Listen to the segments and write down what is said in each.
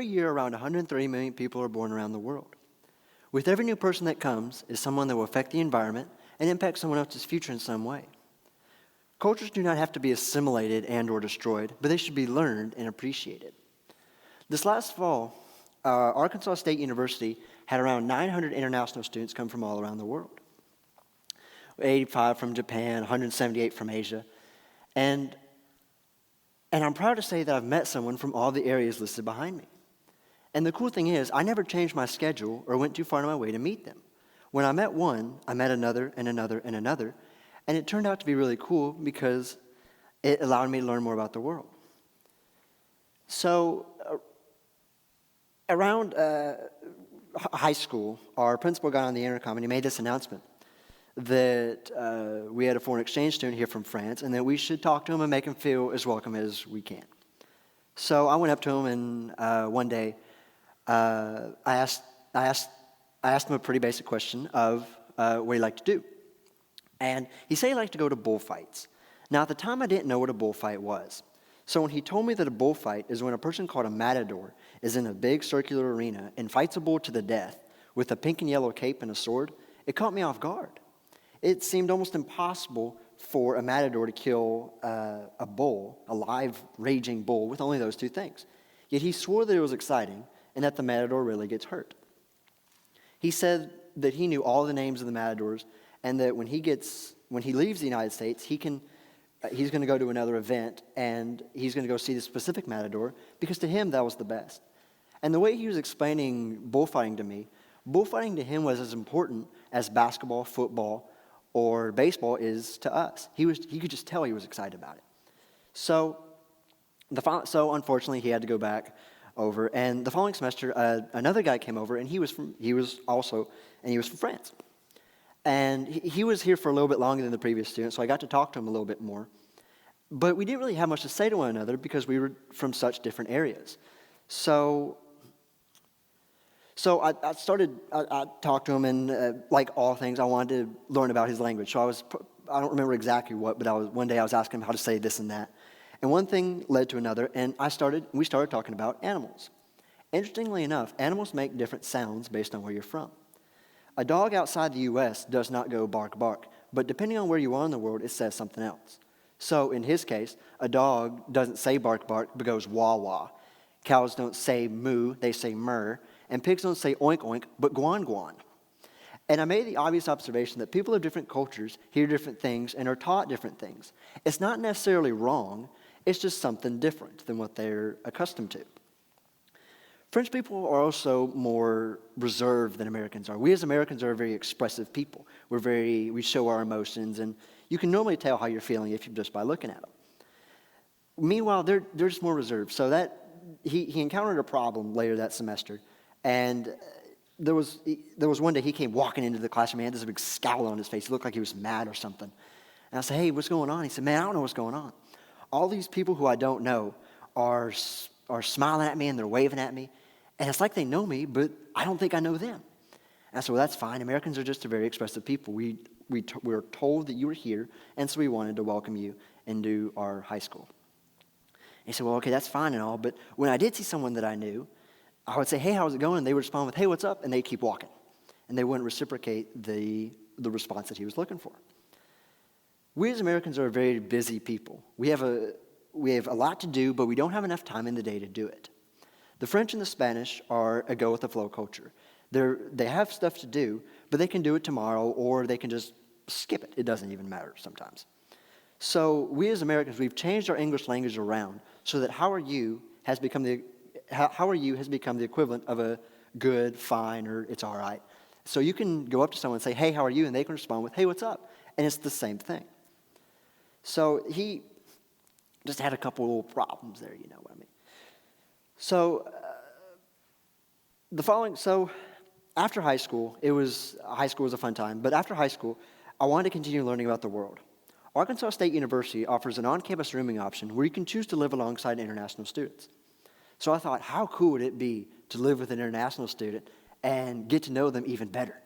every year around 130 million people are born around the world. With every new person that comes is someone that will affect the environment and impact someone else's future in some way. Cultures do not have to be assimilated and or destroyed, but they should be learned and appreciated. This last fall, Arkansas State University had around 900 international students come from all around the world. 85 from Japan, 178 from Asia. And I'm proud to say that I've met someone from all the areas listed behind me. And the cool thing is, I never changed my schedule or went too far on my way to meet them. When I met one, I met another and another and another, and it turned out to be really cool because it allowed me to learn more about the world. So around high school, our principal got on the intercom and he made this announcement that we had a foreign exchange student here from France and that we should talk to him and make him feel as welcome as we can. So I went up to him and one day I asked him a pretty basic question of what he liked to do. And he said he liked to go to bullfights. Now, at the time, I didn't know what a bullfight was. So when he told me that a bullfight is when a person called a matador is in a big circular arena and fights a bull to the death with a pink and yellow cape and a sword, it caught me off guard. It seemed almost impossible for a matador to kill a bull, a live, raging bull, with only those two things. Yet he swore that it was exciting and that the matador really gets hurt. He said that he knew all the names of the matadors and that when he leaves the United States, he's going to go to another event and he's going to go see the specific matador because to him that was the best. And the way he was explaining bullfighting to me, bullfighting to him was as important as basketball, football, or baseball is to us. He could just tell he was excited about it. So unfortunately he had to go back over, and the following semester another guy came over and he was from France. And he was here for a little bit longer than the previous student, so I got to talk to him a little bit more. But we didn't really have much to say to one another because we were from such different areas. So I talked to him, and like all things, I wanted to learn about his language. So I don't remember exactly what, but one day I was asking him how to say this and that. And one thing led to another, and we started talking about animals. Interestingly enough, animals make different sounds based on where you're from. A dog outside the U.S. does not go bark, bark, but depending on where you are in the world, it says something else. So in his case, a dog doesn't say bark, bark, but goes wah, wah. Cows don't say moo, they say murr, and pigs don't say oink, oink, but guan, guan. And I made the obvious observation that people of different cultures hear different things and are taught different things. It's not necessarily wrong, it's just something different than what they're accustomed to. French people are also more reserved than Americans are. We as Americans are a very expressive people. We show our emotions, and you can normally tell how you're feeling just by looking at them. Meanwhile, they're just more reserved. So that he encountered a problem later that semester, and there was one day he came walking into the classroom. He had this big scowl on his face. He looked like he was mad or something. And I said, "Hey, what's going on?" He said, "Man, I don't know what's going on. All these people who I don't know are smiling at me and they're waving at me. And it's like they know me, but I don't think I know them." And I said, "Well, that's fine. Americans are just a very expressive people. We're told that you were here, and so we wanted to welcome you into our high school." And he said, "Well, okay, that's fine and all, but when I did see someone that I knew, I would say, 'Hey, how's it going?' And they would respond with, 'Hey, what's up?' And they'd keep walking. And they wouldn't reciprocate the response that he was looking for." We as Americans are a very busy people. We have a lot to do, but we don't have enough time in the day to do it. The French and the Spanish are a go-with-the-flow culture. They have stuff to do, but they can do it tomorrow, or they can just skip it. It doesn't even matter sometimes. So we as Americans, we've changed our English language around so that how are you has become the equivalent of a good, fine, or it's all right. So you can go up to someone and say, "Hey, how are you?" And they can respond with, "Hey, what's up?" And it's the same thing. So he just had a couple little problems there, you know what I mean. So after high school, was a fun time, but after high school, I wanted to continue learning about the world. Arkansas State University offers an on-campus rooming option where you can choose to live alongside international students. So I thought, how cool would it be to live with an international student and get to know them even better?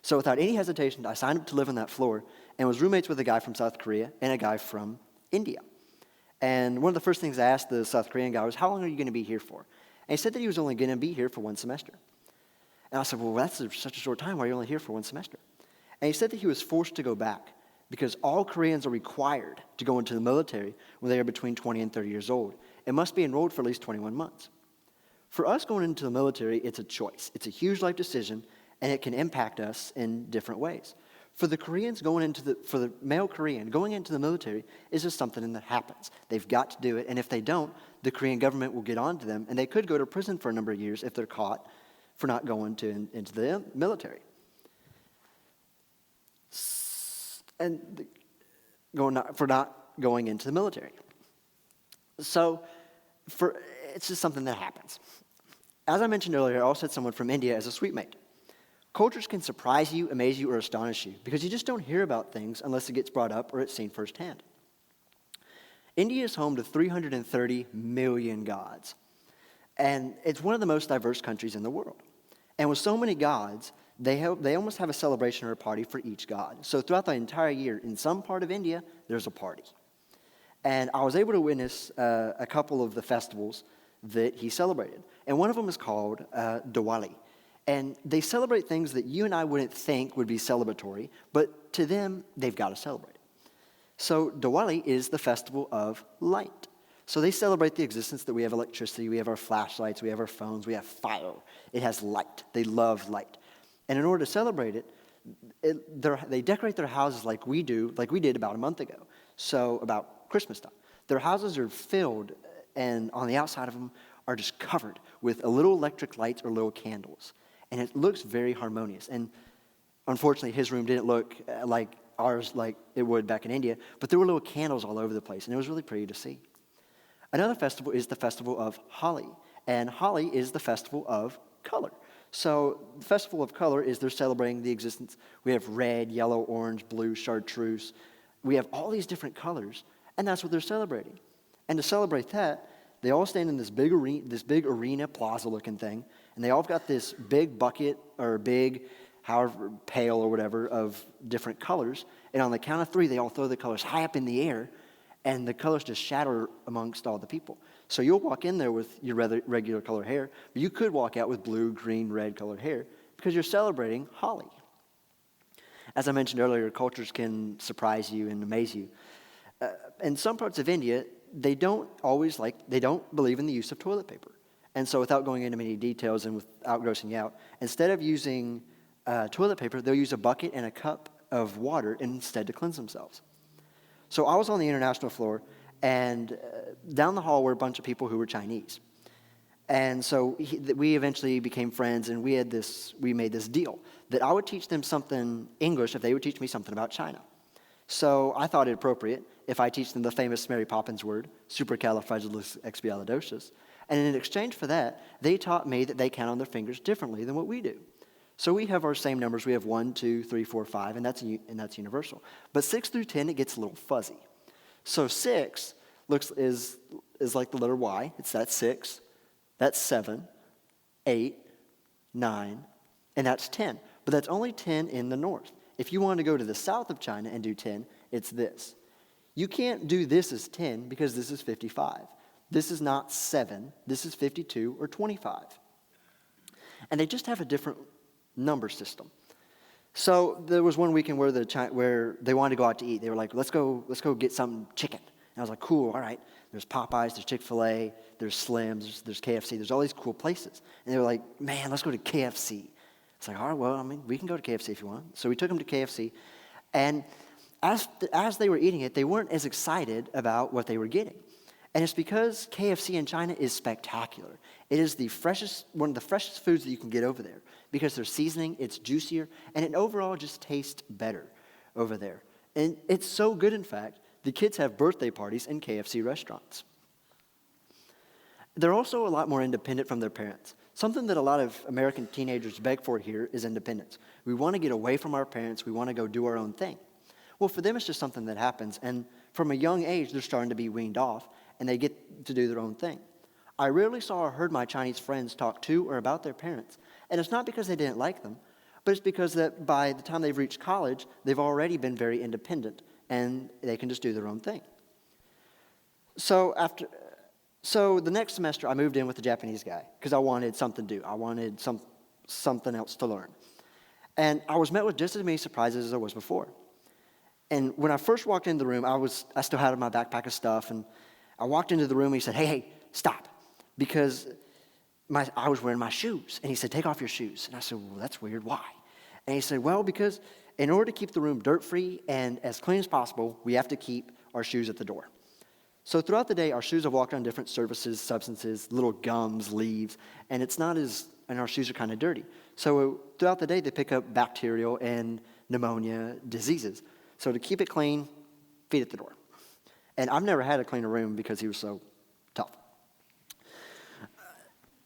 So without any hesitation, I signed up to live on that floor and was roommates with a guy from South Korea and a guy from India. And one of the first things I asked the South Korean guy was, "How long are you going to be here for?" And he said that he was only going to be here for 1 semester. And I said, well, that's such a short time. Why are you only here for 1 semester? And he said that he was forced to go back because all Koreans are required to go into the military when they are between 20 and 30 years old and must be enrolled for at least 21 months. For us going into the military, it's a choice. It's a huge life decision, and it can impact us in different ways. For the male Korean, going into the military is just something that happens. They've got to do it, and if they don't, the Korean government will get on to them, and they could go to prison for a number of years if they're caught for not going into the military. And for not going into the military. So it's just something that happens. As I mentioned earlier, I also had someone from India as a suite mate. Cultures can surprise you, amaze you, or astonish you because you just don't hear about things unless it gets brought up or it's seen firsthand. India is home to 330 million gods, and it's one of the most diverse countries in the world. And with so many gods, they almost have a celebration or a party for each god. So throughout the entire year, in some part of India, there's a party. And I was able to witness a couple of the festivals that he celebrated. And one of them is called Diwali. And they celebrate things that you and I wouldn't think would be celebratory, but to them, they've got to celebrate. So Diwali is the festival of light. So they celebrate the existence that we have electricity, we have our flashlights, we have our phones, we have fire. It has light. They love light. And in order to celebrate they decorate their houses like we did about a month ago. So about Christmas time. Their houses are filled, and on the outside of them are just covered with a little electric lights or little candles. And it looks very harmonious. And unfortunately, his room didn't look like ours, like it would back in India, but there were little candles all over the place, and it was really pretty to see. Another festival is the Festival of Holi, and Holi is the festival of color. So the Festival of Color is they're celebrating the existence. We have red, yellow, orange, blue, chartreuse. We have all these different colors, and that's what they're celebrating. And to celebrate that, they all stand in this big arena plaza-looking thing, and they all got this big bucket or big, however, pail or whatever of different colors. And on the count of 3, they all throw the colors high up in the air, and the colors just shatter amongst all the people. So you'll walk in there with your regular colored hair, but you could walk out with blue, green, red colored hair because you're celebrating Holi. As I mentioned earlier, cultures can surprise you and amaze you. In some parts of India, they don't believe in the use of toilet paper. And so without going into many details and without grossing you out, instead of using toilet paper, they'll use a bucket and a cup of water instead to cleanse themselves. So I was on the international floor, and down the hall were a bunch of people who were Chinese. And so we eventually became friends, and we made this deal that I would teach them something English if they would teach me something about China. So I thought it appropriate if I teach them the famous Mary Poppins word, supercalifragilisticexpialidocious. And in exchange for that, they taught me that they count on their fingers differently than what we do. So we have our same numbers. We have 1, 2, 3, 4, 5, and that's universal. But 6 through 10, it gets a little fuzzy. So 6 is like the letter Y. It's that 6. That's 7, 8, 9, and that's 10. But that's only 10 in the north. If you want to go to the south of China and do 10, it's this. You can't do this as 10 because this is 55. This is not 7. This is 52 or 25. And they just have a different number system. So there was one weekend where they wanted to go out to eat. They were like, let's go get some chicken. And I was like, cool, all right. There's Popeyes, there's Chick-fil-A, there's Slim's, there's KFC. There's all these cool places. And they were like, man, let's go to KFC. It's like, all right, well, we can go to KFC if you want. So we took them to KFC. And as they were eating it, they weren't as excited about what they were getting. And it's because KFC in China is spectacular. It is one of the freshest foods that you can get over there because their seasoning, it's juicier, and it overall just tastes better over there. And it's so good, in fact, the kids have birthday parties in KFC restaurants. They're also a lot more independent from their parents. Something that a lot of American teenagers beg for here is independence. We want to get away from our parents. We want to go do our own thing. Well, for them, it's just something that happens. And from a young age, they're starting to be weaned off, and they get to do their own thing. I rarely saw or heard my Chinese friends talk to or about their parents. And it's not because they didn't like them, but it's because that by the time they've reached college, they've already been very independent, and they can just do their own thing. So So the next semester, I moved in with a Japanese guy because I wanted something to do. I wanted something else to learn. And I was met with just as many surprises as I was before. And when I first walked into the room, I still had my backpack of stuff, and I walked into the room, and he said, hey, stop, because I was wearing my shoes. And he said, take off your shoes. And I said, well, that's weird. Why? And he said, well, because in order to keep the room dirt-free and as clean as possible, we have to keep our shoes at the door. So throughout the day, our shoes have walked on different surfaces, substances, little gums, leaves, and our shoes are kind of dirty. So throughout the day, they pick up bacterial and pneumonia diseases. So to keep it clean, feet at the door. And I've never had a cleaner room because he was so tough.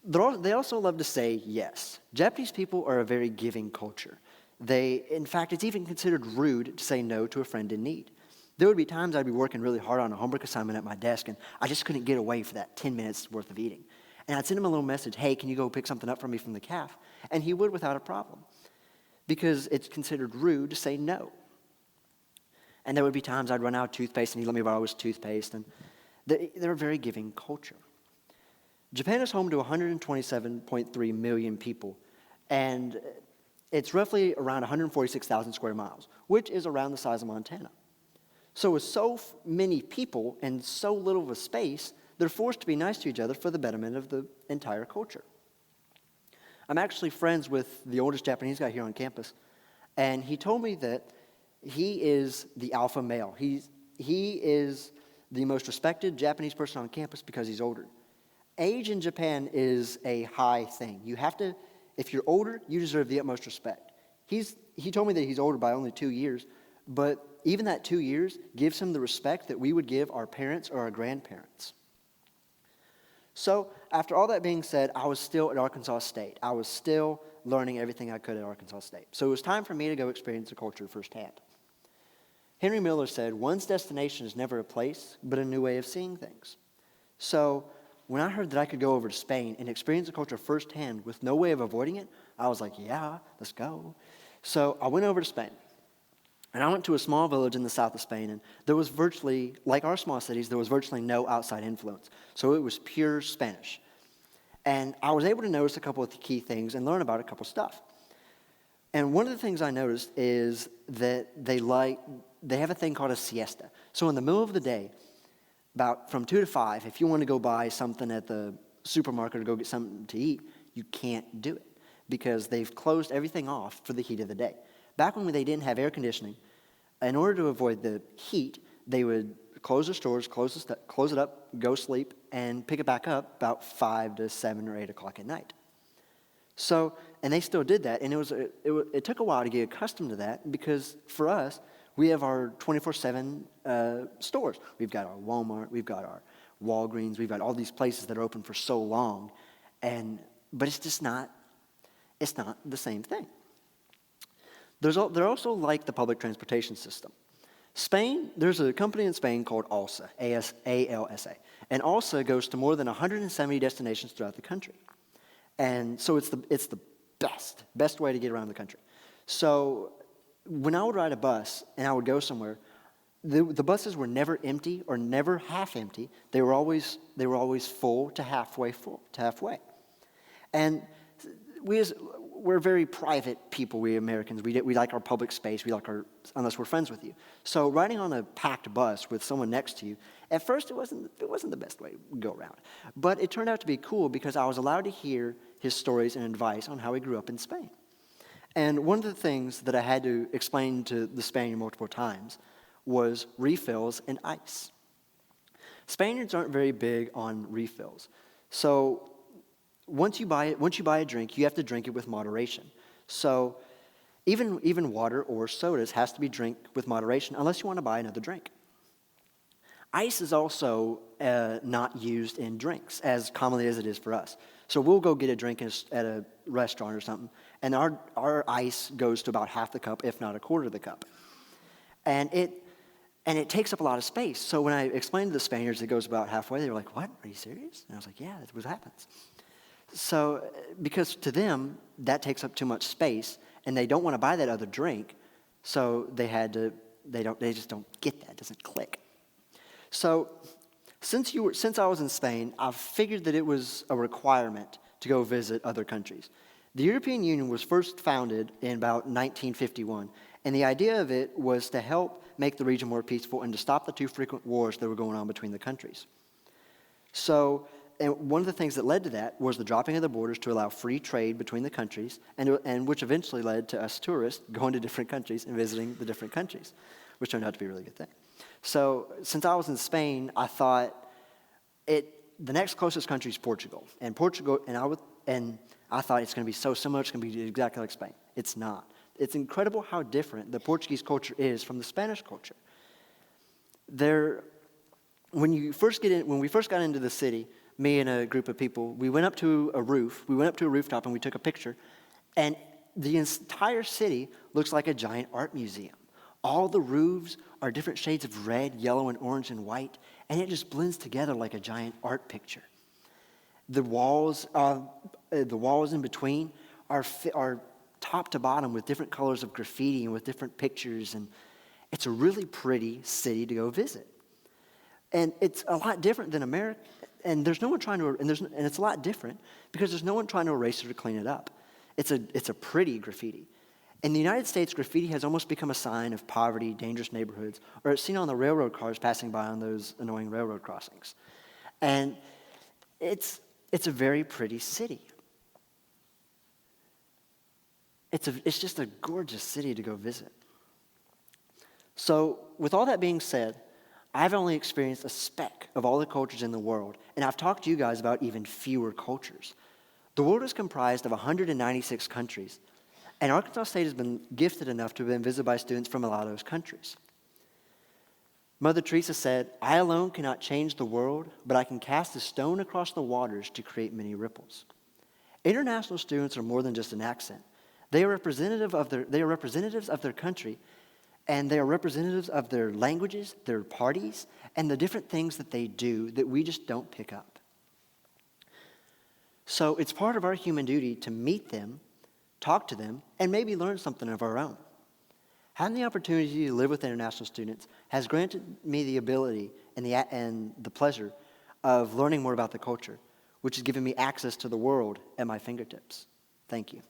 They also love to say yes. Japanese people are a very giving culture. In fact, it's even considered rude to say no to a friend in need. There would be times I'd be working really hard on a homework assignment at my desk, and I just couldn't get away for that 10 minutes worth of eating. And I'd send him a little message, hey, can you go pick something up for me from the caf? And he would without a problem, because it's considered rude to say no. And there would be times I'd run out of toothpaste, and he'd let me borrow his toothpaste, and they're a very giving culture. Japan is home to 127.3 million people, and it's roughly around 146,000 square miles, which is around the size of Montana. So with so many people and so little of a space, they're forced to be nice to each other for the betterment of the entire culture. I'm actually friends with the oldest Japanese guy here on campus, and he told me that he is the alpha male. He is the most respected Japanese person on campus because he's older. Age in Japan is a high thing. If you're older, you deserve the utmost respect. He told me that he's older by only 2 years, but even that 2 years gives him the respect that we would give our parents or our grandparents. So after all that being said, I was still at Arkansas State. I was still learning everything I could at Arkansas State. So it was time for me to go experience the culture firsthand. Henry Miller said, one's destination is never a place, but a new way of seeing things. So when I heard that I could go over to Spain and experience the culture firsthand with no way of avoiding it, I was like, yeah, let's go. So I went over to Spain. And I went to a small village in the south of Spain, and there was virtually, like our small cities, there was virtually no outside influence. So it was pure Spanish. And I was able to notice a couple of key things and learn about a couple stuff. And one of the things I noticed is that they have a thing called a siesta. So in the middle of the day, about from 2 to 5, if you want to go buy something at the supermarket or go get something to eat, you can't do it because they've closed everything off for the heat of the day. Back when they didn't have air conditioning, in order to avoid the heat, they would close the stores, close it up, go sleep, and pick it back up about 5 to 7 or 8 o'clock at night. So, and they still did that, and it took a while to get accustomed to that because for us, we have our 24/7 stores. We've got our Walmart, we've got our Walgreens, we've got all these places that are open for so long, but it's just not the same thing. They're also like the public transportation system. Spain, there's a company in Spain called ALSA, A-L-S-A. And ALSA goes to more than 170 destinations throughout the country. And so it's the best way to get around the country. So when I would ride a bus and I would go somewhere, the buses were never empty or never half empty. They were always full to halfway. And we're very private people, we Americans. We like our public space. Unless we're friends with you. So riding on a packed bus with someone next to you, at first it wasn't the best way to go around. But it turned out to be cool because I was allowed to hear his stories and advice on how he grew up in Spain. And one of the things that I had to explain to the Spaniard multiple times was refills and ice. Spaniards aren't very big on refills. So once you buy a drink, you have to drink it with moderation. So even water or sodas has to be drank with moderation unless you want to buy another drink. Ice is also not used in drinks as commonly as it is for us. So we'll go get a drink at a restaurant or something, and our ice goes to about half the cup, if not a quarter of the cup. And it takes up a lot of space. So when I explained to the Spaniards it goes about halfway, they were like, "What? Are you serious?" And I was like, "Yeah, that's what happens." So, because to them, that takes up too much space, and they don't want to buy that other drink, so they just don't get that. It doesn't click. So, Since I was in Spain, I figured that it was a requirement to go visit other countries. The European Union was first founded in about 1951, and the idea of it was to help make the region more peaceful and to stop the too frequent wars that were going on between the countries. So, and one of the things that led to that was the dropping of the borders to allow free trade between the countries, and which eventually led to us tourists going to different countries and visiting the different countries, which turned out to be a really good thing. So, since I was in Spain, I thought the next closest country is Portugal, and I thought it's going to be so similar, it's going to be exactly like Spain. It's not. It's incredible how different the Portuguese culture is from the Spanish culture. When we first got into the city, me and a group of people, we went up to a rooftop and we took a picture, and the entire city looks like a giant art museum. All the roofs are different shades of red, yellow, and orange and white, and it just blends together like a giant art picture. The walls in between are top to bottom with different colors of graffiti and with different pictures, and it's a really pretty city to go visit. And it's a lot different than America, and there's no one trying to, and it's a lot different because there's no one trying to erase it or clean it up. It's a pretty graffiti. In the United States, graffiti has almost become a sign of poverty, dangerous neighborhoods, or it's seen on the railroad cars passing by on those annoying railroad crossings. And it's a very pretty city. It's just a gorgeous city to go visit. So, with all that being said, I've only experienced a speck of all the cultures in the world, and I've talked to you guys about even fewer cultures. The world is comprised of 196 countries, and Arkansas State has been gifted enough to have been visited by students from a lot of those countries. Mother Teresa said, "I alone cannot change the world, but I can cast a stone across the waters to create many ripples." International students are more than just an accent. They are representatives of their country, and they are representatives of their languages, their parties, and the different things that they do that we just don't pick up. So it's part of our human duty to meet them, talk to them, and maybe learn something of our own. Having the opportunity to live with international students has granted me the ability and the pleasure of learning more about the culture, which has given me access to the world at my fingertips. Thank you.